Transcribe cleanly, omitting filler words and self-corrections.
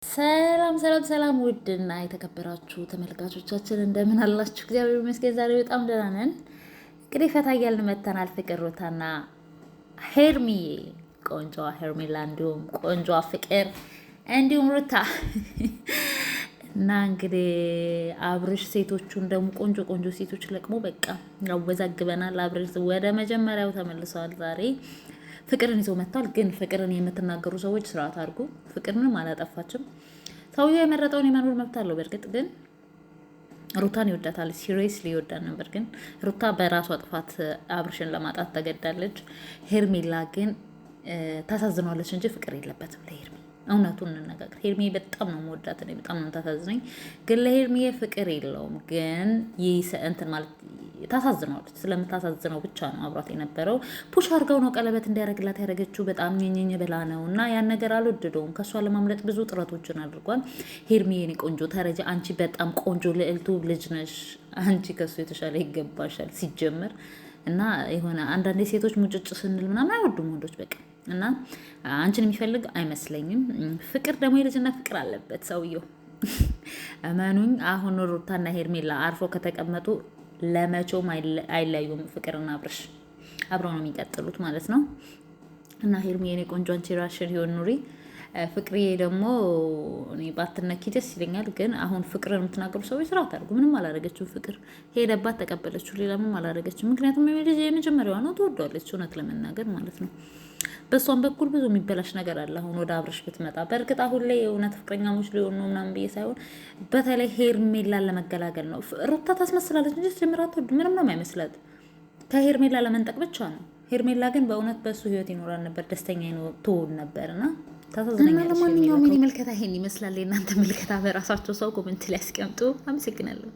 ሰላም ሰላም ሰላም ውድና የተከበራችሁ ተመልካቾቻችን እንደምን አላችሁ? እግዚአብሔር ይመስገን ዛሬ በጣም ደህና ነን። እንግዲህ ፈታ እያልን መተናል። ፍቅር ሩታና ሄርሚዬ፣ ቆንጆዋ ሄርሜላ እንዲሁም ቆንጆዋ ፍቅር እንዲሁም ሩታ እና እንግዲህ አብርሽ ሴቶቹን ደግሞ ቆንጆ ቆንጆ ሴቶች ለቅሞ በቃ ያወዛግበናል። አብርሽ ወደ መጀመሪያው ተመልሰዋል ዛሬ ፍቅርን ይዘው መጥቷል። ግን ፍቅርን የምትናገሩ ሰዎች ስርዓት አድርጉ። ፍቅር ምንም አላጠፋችም። ሰውየው የመረጠውን የመኖር መብት አለው። በእርግጥ ግን ሩታን ይወዳታል፣ ሲሪየስሊ ይወዳል ነበር። ግን ሩታ በራሷ ጥፋት አብርሽን ለማጣት ተገዳለች። ሄርሜላ ግን ታሳዝኗለች እንጂ ፍቅር የለበትም ለሄርሜ። እውነቱን እንነጋገር። ሄርሜ በጣም ነው መወዳት፣ እኔ በጣም ነው ታሳዝነኝ። ግን ለሄርሜ ፍቅር የለውም። ግን እንትን ማለት ታሳዝነዋለች። ስለምታሳዝነው ብቻ ነው አብሯት የነበረው። ፑሽ አድርገው ነው ቀለበት እንዲያደርግላት ያደረገችው። በጣም ኘኘኝ ብላ ነው እና ያን ነገር አልወደደውም። ከእሷ ለማምለጥ ብዙ ጥረቶችን አድርጓል። ሄርሜ የኔ ቆንጆ ተረጃ፣ አንቺ በጣም ቆንጆ ልዕልቱ ልጅ ነሽ። አንቺ ከሱ የተሻለ ይገባሻል ሲጀምር እና የሆነ አንዳንድ ሴቶች ሙጭጭ ስንል ምናምን አይወዱም ወንዶች በቃ እና አንቺን የሚፈልግ አይመስለኝም። ፍቅር ደግሞ የልጅና ፍቅር አለበት ሰውየው። እመኑኝ አሁን ሩታና ሄርሜላ አርፎ ከተቀመጡ ለመቼውም አይለዩም። ፍቅርና አብርሽ አብረው ነው የሚቀጥሉት ማለት ነው። እና ሄርሜ የኔ ቆንጆ አንቺ ራሽን ይሆን ኑሪ። ፍቅርዬ ደግሞ እኔ ባትነኪ ደስ ይለኛል። ግን አሁን ፍቅርን የምትናገሩ ሰዎች ስርዓት አድርጉ። ምንም አላደረገችው። ፍቅር ሄደባት ተቀበለችው። ሌላ ምንም አላደረገችው። ምክንያቱም የመጀመሪያዋ ነው፣ ትወደዋለች እውነት ለመናገር ማለት ነው። በእሷም በኩል ብዙ የሚበላሽ ነገር አለ። አሁን ወደ አብርሽ ብትመጣ በእርግጥ አሁን ላይ የእውነት ፍቅረኛሞች ሊሆኑ ነው ምናምን ብዬ ሳይሆን በተለይ ሄርሜላን ለመገላገል ነው። ሩታ ታስመስላለች እንጂ ጀምራ ምንም ነው የማይመስላት። ከሄርሜላ ለመንጠቅ ብቻ ነው። ሄርሜላ ግን በእውነት በእሱ ህይወት ይኖራል ነበር፣ ደስተኛ ትሆን ነበር እና ታሳዝነኛለች። ለማንኛውም የኔ ምልከታ ይሄን ይመስላል። የእናንተ ምልከታ በራሳቸው ሰው ኮሜንት ላይ ያስቀምጡ። አመሰግናለሁ።